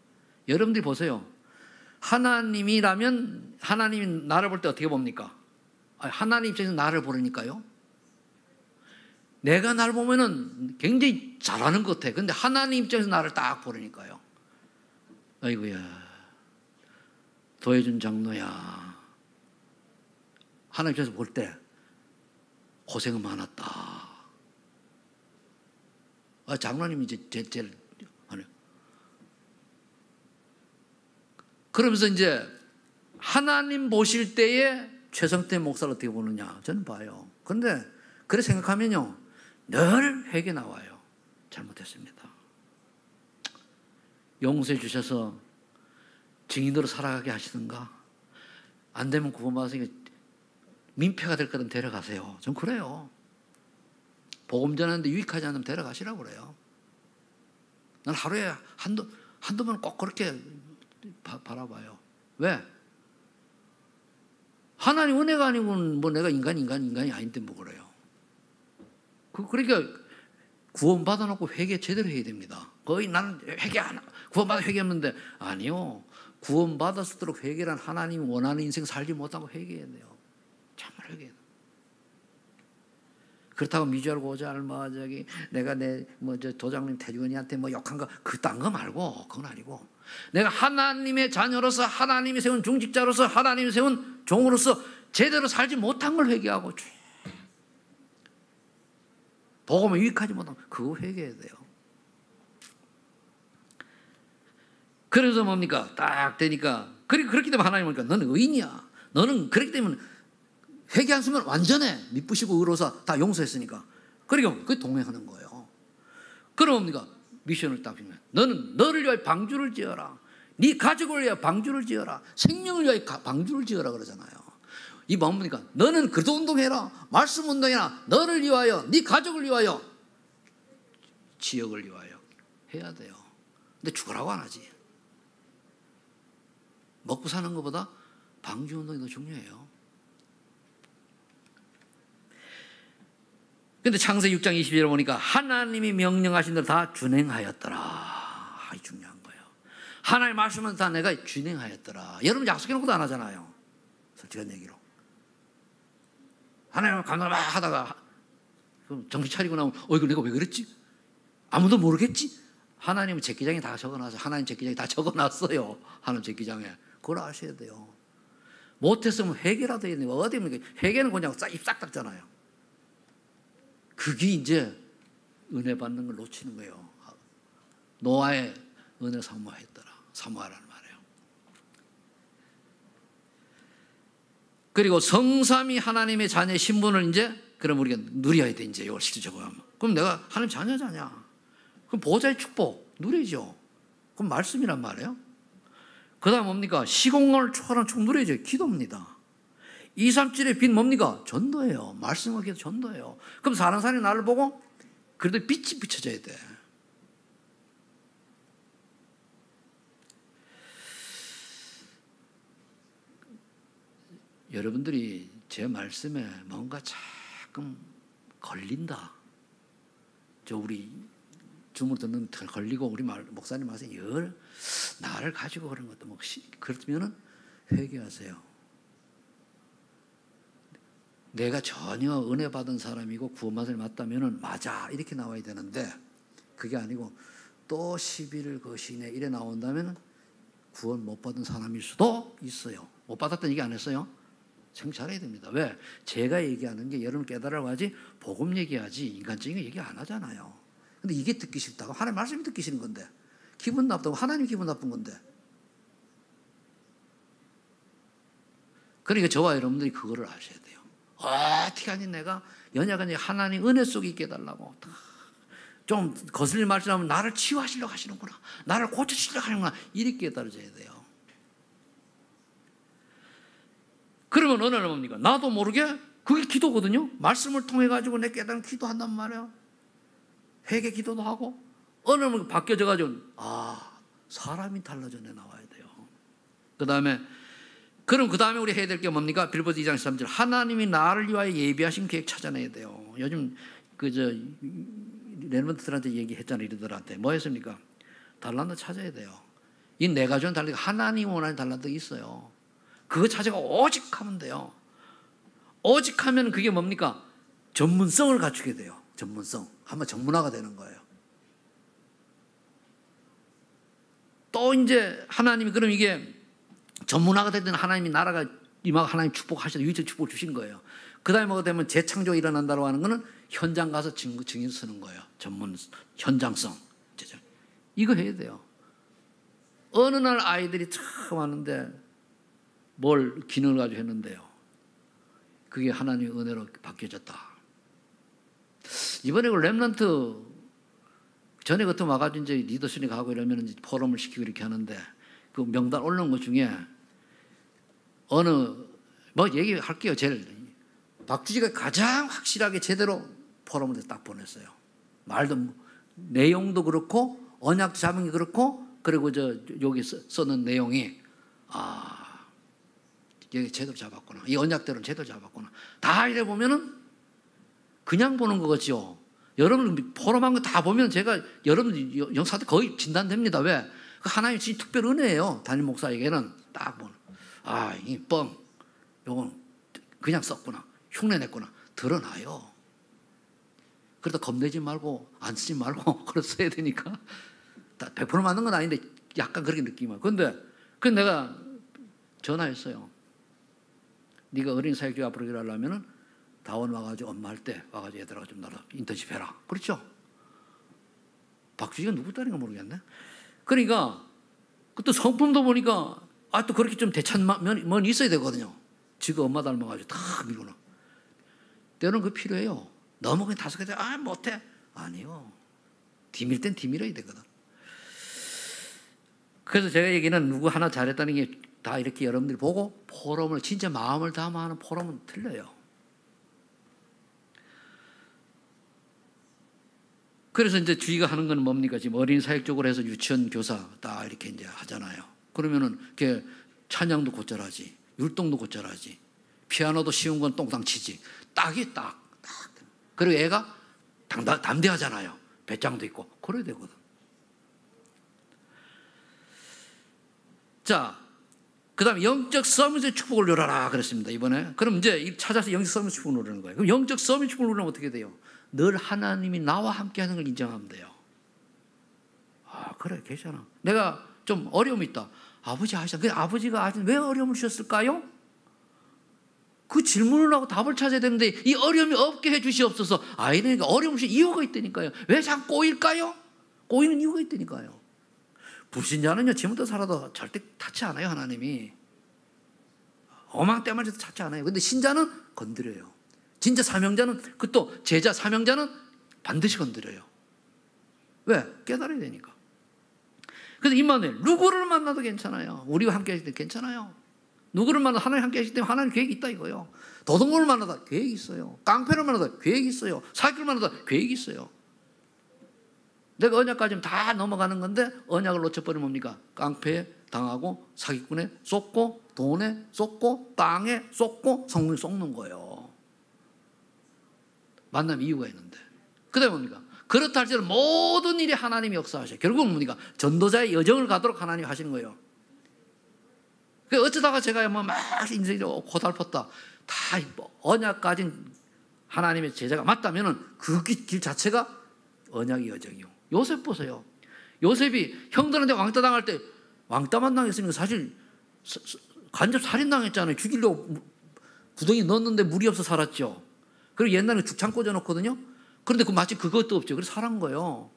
여러분들이 보세요. 하나님이라면 하나님이 나를 볼 때 어떻게 봅니까? 하나님 입장에서 나를 보니까요. 내가 나를 보면은 굉장히 잘하는 것 같아. 근데 하나님 입장에서 나를 딱 보니까요. 아이고야, 도해준 장로야. 하나님 입장에서 볼 때 고생 많았다. 장로님이 이제 제일 하네요. 그러면서 이제 하나님 보실 때에 최성태 목사를 어떻게 보느냐 저는 봐요. 그런데 그래 생각하면요, 늘 회개 나와요. 잘못했습니다. 용서해 주셔서 증인으로 살아가게 하시든가, 안 되면 구원받아서 민폐가 될 거든 데려가세요. 전 그래요. 복음 전하는데 유익하지 않으면 데려가시라고 그래요. 난 하루에 한두 번 꼭 그렇게 바라봐요. 왜? 하나님 은혜가 아니고는 뭐 내가 인간이 아닌데 뭐 그래요. 그러니까 구원 받아놓고 회개 제대로 해야 됩니다. 거의 나는 구원받아 회개했는데, 아니요. 구원 받았을수록 회개란 하나님이 원하는 인생 살지 못하고 회개해야 돼요. 정말 회개해야 돼요. 그렇다고 미주알 고주알 내가 저 도장님 태주원이한테 욕한 거 그딴 거 말고, 그건 아니고, 내가 하나님의 자녀로서, 하나님이 세운 중직자로서, 하나님이 세운 종으로서 제대로 살지 못한 걸 회개하고, 복음에 유익하지 못한 거, 그거 회개해야 돼요. 그래서 뭡니까? 딱 되니까, 그렇기 때문에 하나님 보니까 너는 의인이야. 너는 그렇기 때문에 회개 안 쓰면 완전해. 미쁘시고 의로서 다 용서했으니까. 그러니까 그게 동행하는 거예요. 그럼 뭡니까? 미션을 딱 주면, 너는 너를 위하여 방주를 지어라. 네 가족을 위하여 방주를 지어라. 생명을 위하여 방주를 지어라 그러잖아요. 이 뭡니까? 너는 그도 운동해라. 말씀 운동해라. 너를 위하여, 네 가족을 위하여, 지역을 위하여 해야 돼요. 근데 죽으라고 안 하지. 먹고 사는 것보다 방주 운동이 더 중요해요. 근데 창세기 6장 22절에 보니까 하나님이 명령하신 대로 다 준행하였더라. 아주 중요한 거예요. 하나님 말씀은 다 내가 준행하였더라. 여러분 약속해놓고도 안 하잖아요. 솔직한 얘기로. 하나님 감독을 막 하다가 그럼 정신 차리고 나오면 이거 내가 왜 그랬지? 아무도 모르겠지? 하나님은 제기장에 다 적어놨어요. 하나님 제기장에 다 적어놨어요. 하나님 제기장에. 그걸 아셔야 돼요. 못했으면 회개라도 해야 돼요. 어디 보면 회개는 그냥 입 싹 닦잖아요. 그게 이제 은혜 받는 걸 놓치는 거예요. 노아의 은혜 사모하라는 말이에요. 그리고 성삼위 하나님의 자녀의 신분을 이제 그럼 우리가 누려야 돼. 이제 이걸 실질적으로 하면. 그럼 내가 하나님 자녀잖아. 그럼 보호자의 축복 누리죠. 그럼 말씀이란 말이에요. 그 다음 뭡니까? 시공간을 초월한 축복 누려야죠. 기도입니다. 237의 빛 뭡니까? 전도예요. 말씀과 기도 전도예요. 그럼 사는 사람이 나를 보고 그래도 빛이 비춰져야 돼. 여러분들이 제 말씀에 뭔가 조금 걸린다. 우리 주문 듣는 걸리고 우리 목사님 말씀에 나를 가지고 그런 것도 그렇다면 회개하세요. 내가 전혀 은혜 받은 사람이고 구원받을 맞다면 맞아 이렇게 나와야 되는데 그게 아니고 또 시비를 거시네 이래 나온다면 구원 못 받은 사람일 수도 있어요. 못 받았다는 얘기 안 했어요. 생각 잘해야 됩니다. 왜? 제가 얘기하는 게 여러분 깨달으라고 하지 복음 얘기하지 인간적인 거 얘기 안 하잖아요. 근데 이게 듣기 싫다고 하나님 말씀이 듣기 싫은 건데 기분 나쁘다고 하나님 기분 나쁜 건데 그러니까 저와 여러분들이 그거를 아셔야 돼요. 어떻게 하니 내가 연약한 하나님 은혜 속에 있게 해달라고 좀 거슬릴 말씀하면 나를 치유하시려고 하시는구나. 나를 고쳐주시려고 하는구나. 이렇게 깨달아져야 돼요. 그러면 어느 날 뭡니까? 나도 모르게 그게 기도거든요. 말씀을 통해 가지고 내 깨달은 기도한단 말이에요. 회개 기도도 하고 어느 날 바뀌어져 가지고 사람이 달라져 나와야 돼요. 그 다음에 우리 해야 될 게 뭡니까? 빌보드 2장 13절 하나님이 나를 위하여 예비하신 계획 찾아내야 돼요. 요즘 레몬트들한테 얘기했잖아요. 이들한테 뭐 했습니까? 달란트 찾아야 돼요. 이 네 가지는 달라요. 하나님 원하는 달란트가 있어요. 그거 찾아가 오직 하면 돼요. 오직 하면 그게 뭡니까? 전문성을 갖추게 돼요. 전문성. 한번 전문화가 되는 거예요. 또 이제 하나님이 그럼 이게 전문화가 되든 하나님이 나라가 임하고 하나님 축복하셔서 유일적 축복을 주신 거예요. 그 다음에 뭐가 되면 재창조가 일어난다고 하는 거는 현장 가서 증인 쓰는 거예요. 전문 현장성. 이거 해야 돼요. 어느 날 아이들이 참 왔는데 뭘 기능을 가지고 했는데요. 그게 하나님의 은혜로 바뀌어졌다. 이번에 그 렘넌트 전에 같은 와가지고 이제 리더십이 하고 이러면 이제 포럼을 시키고 이렇게 하는데 그 명단 올라온 것 중에 어느 뭐 얘기할게요. 제일 박주지가 가장 확실하게 제대로 포럼을 딱 보냈어요. 말도 내용도 그렇고 언약도 잡은 게 그렇고 그리고 여기 써는 내용이 여기 제대로 잡았구나. 이 언약대로는 제대로 잡았구나. 다 이래 보면은 그냥 보는 거겠죠. 여러분 포럼한 거 다 보면 제가 여러분 영사한테 거의 진단됩니다. 왜? 그 하나님 진짜 특별 은혜예요. 담임 목사에게는 딱 보는. 이 뻥. 요건 그냥 썼구나. 흉내냈구나. 드러나요. 그러다 겁내지 말고 안 쓰지 말고 그걸 써야 되니까 100% 맞는 건 아닌데 약간 그렇게 느끼면. 그래서 내가 전화했어요. 네가 어린 사역자 앞으로 일하려면은 다원 와가지고 엄마 할 때 와가지고 얘들아 좀 나라 인턴십 해라. 그렇죠? 박주희가 누구 딸인가 모르겠네. 그러니까 또 성품도 보니까 또 그렇게 좀 대찬면이 있어야 되거든요. 지가 엄마 닮아가지고 다 밀고나. 때로는 그 필요해요. 너무 그냥 다소개돼 못해. 아니요. 디밀 땐 디밀어야 되거든. 그래서 제가 얘기는 누구 하나 잘했다는 게 다 이렇게 여러분들이 보고 포럼을 진짜 마음을 담아하는 포럼은 틀려요. 그래서 이제 주의가 하는 건 뭡니까? 지금 어린 사역 쪽으로 해서 유치원 교사 다 이렇게 이제 하잖아요. 그러면은 이렇게 찬양도 곧잘하지, 율동도 곧잘하지, 피아노도 쉬운 건 똥땅 치지. 딱이 딱. 그리고 애가 담대하잖아요. 배짱도 있고 그래야 되거든. 자, 그다음에 영적 서밋의 축복을 누려라 그랬습니다. 이번에. 그럼 이제 찾아서 영적 서밋 축복을 누리는 거예요. 그럼 영적 서밋 축복을 누리면 어떻게 돼요? 늘 하나님이 나와 함께하는 걸 인정하면 돼요. 그래 괜찮아. 내가 좀 어려움이 있다. 아버지 하시잖아. 근데 아버지가 왜 어려움을 주셨을까요? 그 질문을 하고 답을 찾아야 되는데 이 어려움이 없게 해주시옵소서. 아이는 어려움이 이유가 있다니까요. 왜 자꾸 꼬일까요? 꼬이는 이유가 있다니까요. 불신자는요 지금부터 살아도 절대 탓지 않아요. 하나님이 어망 때만 해도 탓지 않아요. 근데 신자는 건드려요. 진짜 사명자는 또 제자 사명자는 반드시 건드려요. 왜? 깨달아야 되니까. 그래서 임마누엘 누구를 만나도 괜찮아요. 우리와 함께 하실 때 괜찮아요. 누구를 만나도 하나님 함께 하실 때 하나님 계획이 있다 이거예요. 도둑놈을 만나다 계획이 있어요. 깡패를 만나다 계획이 있어요. 사기를 만나다 계획이 있어요. 내가 언약까지는 다 넘어가는 건데 언약을 놓쳐버리면 뭡니까? 깡패에 당하고 사기꾼에 쏟고 돈에 쏟고 땅에 쏟고 성공에 쏟는 거예요. 만남 이유가 있는데. 그 다음에 뭡니까? 그렇다 할지라도 모든 일에 하나님이 역사하셔요. 결국은 뭡니까? 전도자의 여정을 가도록 하나님이 하시는 거예요. 어쩌다가 제가 막 인생이 고달팠다. 다 언약 가진 하나님의 제자가 맞다면은 그 길 자체가 언약의 여정이요. 요셉 보세요. 요셉이 형들한테 왕따 당할 때 왕따만 당했으니까 사실 간접 살인 당했잖아요. 죽이려고 구덩이 넣었는데 물이 없어 살았죠. 그리고 옛날에 죽창 꽂아놓거든요. 그런데 마치 그것도 없죠. 그래서 살한 거예요.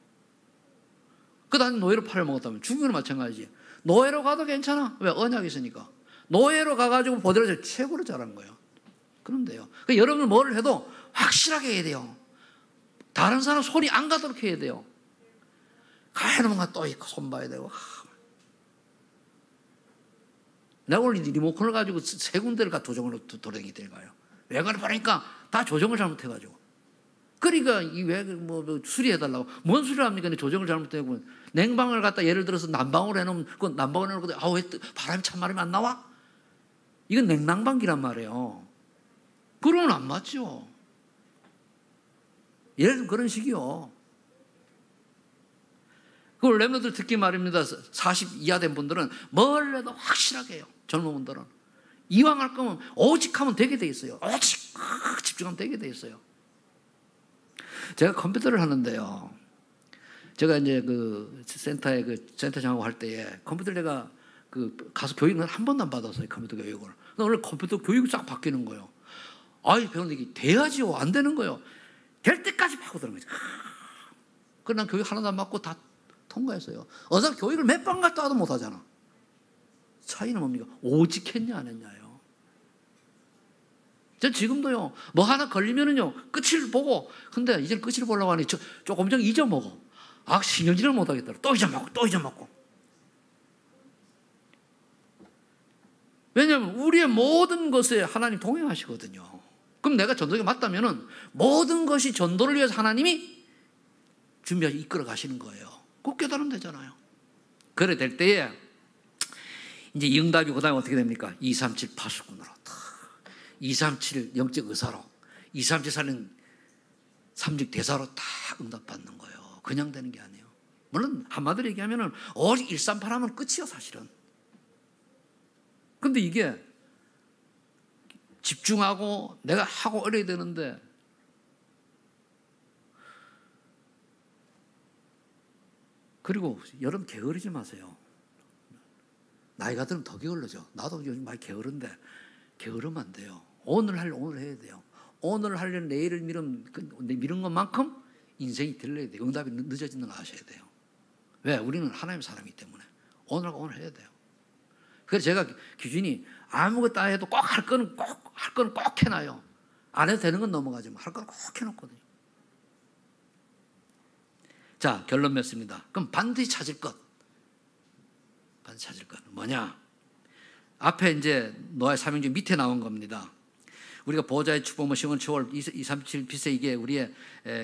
그 다음에 노예로 팔아먹었다면 죽이는 마찬가지지. 노예로 가도 괜찮아. 왜? 언약이 있으니까. 노예로 가가지고 보더라도 최고로 잘한 거예요. 그런데요. 그러니까 여러분 뭐를 해도 확실하게 해야 돼요. 다른 사람 손이 안 가도록 해야 돼요. 가야만 또 있고 손 봐야 되고. 내가 원래 리모컨을 가지고 세 군데를 가 조정을 돌아다니니까요. 왜 그러니까 다 조정을 잘못해가지고. 그러니까 왜 수리해달라고. 뭔 수리를 합니까? 조정을 잘못해고 냉방을 갖다 예를 들어서 난방으로 해놓으면 그 난방을 해놓고 왜 바람이 찬바람이 안 나와? 이건 냉난방기란 말이에요. 그러면 안 맞죠. 예를 들면 그런 식이요. 그걸 렘너들 듣기 말입니다. 40 이하 된 분들은 뭘 해도 확실하게 해요. 젊은 분들은. 이왕 할 거면 오직 하면 되게 돼 있어요. 오직 집중하면 되게 돼 있어요. 제가 컴퓨터를 하는데요. 제가 이제 그 센터에 센터장하고 할 때에 컴퓨터를 내가 가서 교육을 한 번도 안 받았어요. 컴퓨터 교육을. 오늘 컴퓨터 교육이 싹 바뀌는 거예요. 배우는데 이게 돼야지요. 안 되는 거예요. 될 때까지 파고드는 거죠. 그래서 난 교육 하나도 안 받고 다 통과했어요. 어차피 교육을 몇 번 갔다 와도 못 하잖아. 차이는 뭡니까? 오직 했냐 안 했냐요. 전 지금도요. 뭐 하나 걸리면은요. 끝을 보고. 근데 이제 끝을 보려고 하니 조금 좀 잊어먹어. 신경질을 못 하겠더라. 또 잊어먹고 또 잊어먹고. 왜냐하면 우리의 모든 것에 하나님 동행하시거든요. 그럼 내가 전도가 맞다면은 모든 것이 전도를 위해서 하나님이 준비하시 이끌어 가시는 거예요. 꼭 깨달으면 되잖아요. 그래 될 때에 이제 이 응답이 그 다음에 어떻게 됩니까? 237 파수꾼으로 237 영적 의사로 237 사는 삼직 대사로 다 응답받는 거예요. 그냥 되는 게 아니에요. 물론 한마디로 얘기하면은 오직 138 하면 끝이에요, 사실은. 근데 이게 집중하고 내가 하고 어려야 되는데 그리고 여러분 게으르지 마세요. 나이가 들면 더 게을러져. 나도 요즘 많이 게으른데 게으르면 안 돼요. 오늘 해야 돼요. 오늘 하려는 내일을 미룬 것만큼 인생이 들려야 돼요. 응답이 늦어지는 거 아셔야 돼요. 왜? 우리는 하나님의 사람이기 때문에 오늘하고 오늘 해야 돼요. 그래서 제가 기준이 아무것도 안 해도 꼭 할 거는 꼭 해놔요. 안 해도 되는 건 넘어가지만 할 거는 꼭 해놓거든요. 자, 결론 맺습니다. 그럼 반드시 찾을 것. 반드시 찾을 것. 뭐냐? 앞에 이제 노아의 사명중 밑에 나온 겁니다. 우리가 보호자의 축복, 시원, 초월, 237 빛에 이게 우리의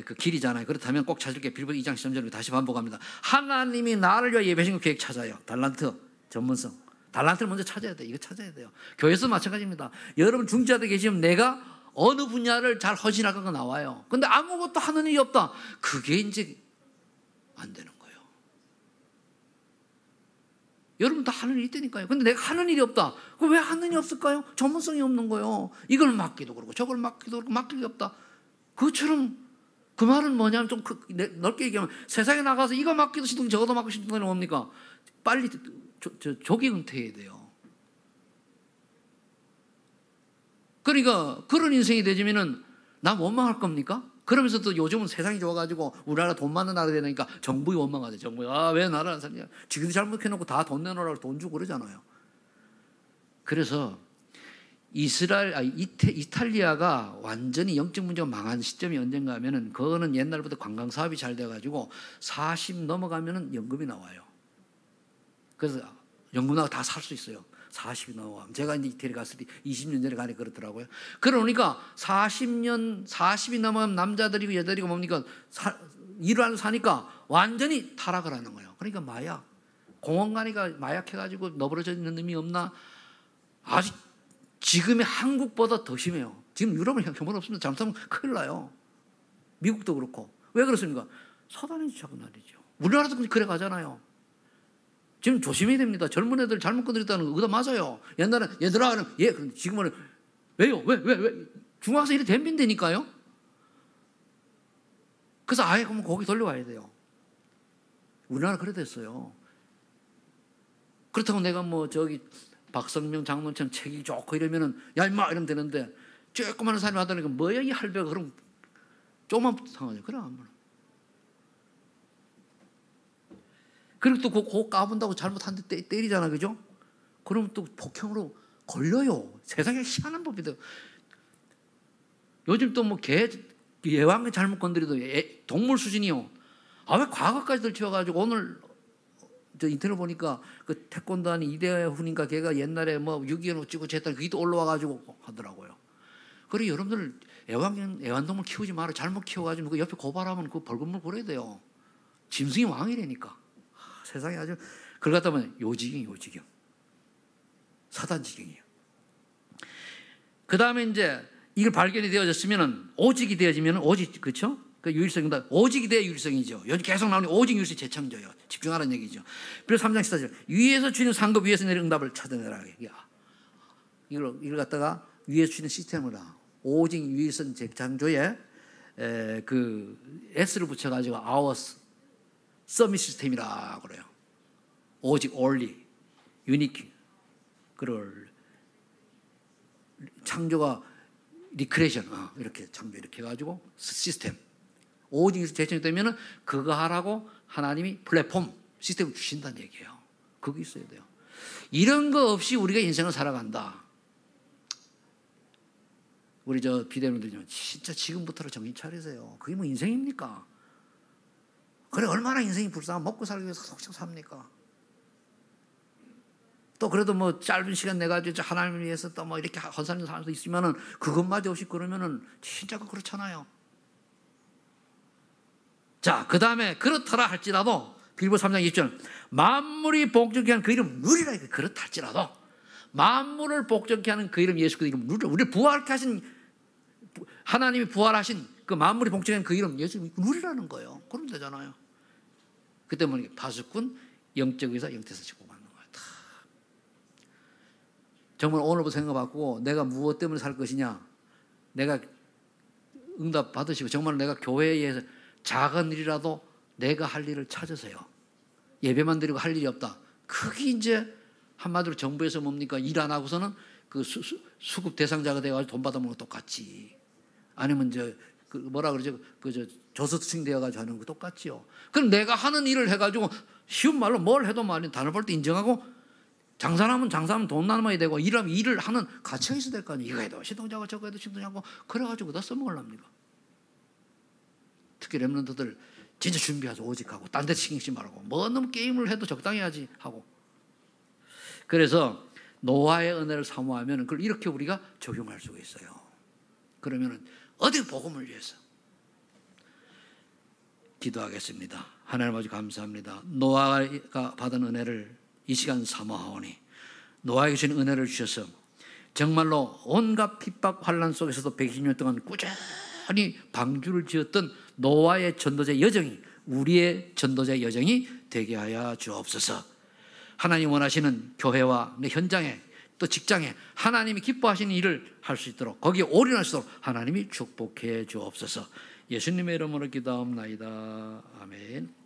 그 길이잖아요. 그렇다면 꼭 찾을 게 빌보 2장 10절을 다시 반복합니다. 하나님이 나를 위하여 예배하신 계획 찾아요. 달란트, 전문성. 달란트를 먼저 찾아야 돼요. 이거 찾아야 돼요. 교회에서 마찬가지입니다. 여러분 중지자들 계시면 내가 어느 분야를 잘 헌신할까가 나와요. 근데 아무것도 하는 일이 없다. 그게 이제 안 되는 거예요. 여러분 다 하는 일이 있다니까요. 근데 내가 하는 일이 없다. 그럼 왜 하는 일이 없을까요? 전문성이 없는 거예요. 이걸 맡기도 그렇고 저걸 맡기도 그렇고 맡길 게 없다. 그것처럼 그 말은 뭐냐면 좀 넓게 얘기하면 세상에 나가서 이거 맡기도 싶은 저거도 맡기도 싶은 건 뭡니까? 빨리 조기 은퇴해야 돼요. 그러니까 그런 인생이 되지면은 나 원망할 겁니까? 그러면서 또 요즘은 세상이 좋아가지고 우리나라 돈 많은 나라 되니까 정부에 원망하죠. 정부가 왜 나라를 사냐? 지금도 잘못해놓고 다 돈 내놓으라고 돈 주고 그러잖아요. 그래서 이탈리아가 완전히 영적 문제가 망한 시점이 언젠가 하면은 그거는 옛날부터 관광 사업이 잘 돼가지고 40 넘어가면은 연금이 나와요. 그래서 연금 나가 다 살 수 있어요. 40이 넘어가면. 제가 이제 이태리 갔을 때 20년 전에 가니 그렇더라고요. 그러니까 40이 넘어가면 남자들이고 여자들이고 뭡니까? 일을 안 사니까 완전히 타락을 하는 거예요. 그러니까 마약. 공원 가니까 마약 해가지고 너부러져 있는 의미 없나? 아직 지금의 한국보다 더 심해요. 지금 유럽은 형편없습니다. 잘못하면 큰일 나요. 미국도 그렇고. 왜 그렇습니까? 사단이 자꾸 날리죠. 우리나라도 그래 가잖아요. 지금 조심해야 됩니다. 젊은 애들 잘못 건드렸다는 거, 그거 맞아요. 옛날에 얘들아, 그런데 지금은 왜요? 왜? 중학생 이래 댐빈다니까요? 그래서 아예 그러면 거기 돌려와야 돼요. 우리나라 그래 됐어요. 그렇다고 내가 박성명 장로처럼 책이 좋고 이러면은, 야, 임마! 이러면 되는데, 조그마한 사람이 하다니까, 뭐야, 이 할배가, 그럼, 조금만 상하죠. 그래, 안 말아. 그리고 또 그거 까분다고 잘못한 데 때리잖아, 그죠? 그러면 또 폭행으로 걸려요. 세상에 희한한 법이다. 요즘 또 예왕에 잘못 건드려도 동물 수준이요. 왜 과거까지 들쳐가지고 오늘 저 인터넷 보니까 그 태권도하는 이대훈인가 걔가 옛날에 6.25 찍고 했다 그게 또 올라와가지고 하더라고요. 그리고 여러분들 애완동물 키우지 마라. 잘못 키워가지고 그 옆에 고발하면 그 벌금을 물어야 돼요. 짐승이 왕이라니까. 세상에 아주 그걸 갖다 보면 요지경. 사단지경이에요. 그 다음에 이제 이걸 발견이 되어졌으면은 오직이 되어지면은 오직, 그렇죠? 그 유일성이다. 오직이 돼야 유일성이죠. 여기 계속 나오는 오직 유일성 재창조예요. 집중하라는 얘기죠. 그래서 3장 14절 위에서 주는 상급 위에서 내린 응답을 찾아내라. 이걸 갖다가 위에서 주는 시스템을 오직 유일성 재창조에 그 S를 붙여가지고 아워스 서밋 시스템이라고 그래요. 오직 only, unique. 그걸 창조가 리크레이션 이렇게 창조 이렇게 해가지고 시스템. 오직 제정되면은 그거 하라고 하나님이 플랫폼 시스템을 주신다는 얘기예요. 그거 있어야 돼요. 이런 거 없이 우리가 인생을 살아간다. 우리 비대면들 진짜 지금부터는 정신 차리세요. 그게 인생입니까? 그래 얼마나 인생이 불쌍하면 먹고 살기 위해서 속속 삽니까? 또 그래도 뭐 짧은 시간 내가지고 하나님을 위해서 또 뭐 이렇게 헌사하는 사람도 있으면은 그것마저 없이 그러면은 진짜 그렇잖아요. 자, 그 다음에 그렇더라 할지라도 빌보 3장 20절 만물이 복종케 하는 그 이름 누리라. 그렇다 할지라도 만물을 복종케 하는 그 이름 예수 그 이름 누리라. 우리 부활케 하신 하나님이 부활하신 그 만물이 복종케 하는 그 이름 예수 누리라는 거예요. 그러면 되잖아요. 그 때문에 파수꾼 영적 의사 영태서 치고받는 거예요. 다. 정말 오늘부터 생각 바꾸고 내가 무엇 때문에 살 것이냐. 내가 응답 받으시고 정말 내가 교회에 작은 일이라도 내가 할 일을 찾으세요. 예배만 드리고 할 일이 없다. 그게 이제 한마디로 정부에서 뭡니까? 일 안 하고서는 그 수급 대상자가 돼가지고 돈 받아먹는 거 똑같지. 아니면 이제 그 뭐라 그러죠? 그 저소득층 되어가지고 하는 거 똑같지요. 그럼 내가 하는 일을 해가지고 쉬운 말로 뭘 해도 말이 단어 벌 때 인정하고 장사하면 돈 남아야 되고 일하면 일을 하는 가치가 있어야 될 거 아니에요. 이거 해도 시동자고 저거 해도 시동자고 그래가지고 다 써먹으랍니까? 특히 렘넌트들 진짜 준비하죠. 오직하고 딴 데 신경 쓰지 말고 뭐 너무 게임을 해도 적당히 하지 하고. 그래서 노아의 은혜를 사모하면 그걸 이렇게 우리가 적용할 수가 있어요. 그러면 어디 복음을 위해서 기도하겠습니다. 하나님 아버지 감사합니다. 노아가 받은 은혜를 이 시간 사모하오니 노아에게 주신 은혜를 주셔서 정말로 온갖 핍박 환난 속에서도 120년 동안 꾸준히 방주를 지었던 노아의 전도자의 여정이 우리의 전도자의 여정이 되게 하여 주옵소서. 하나님 원하시는 교회와 현장에 또 직장에 하나님이 기뻐하시는 일을 할 수 있도록 거기에 올인할 수 있도록 하나님이 축복해 주옵소서. 예수님의 이름으로 기도하옵나이다. 아멘.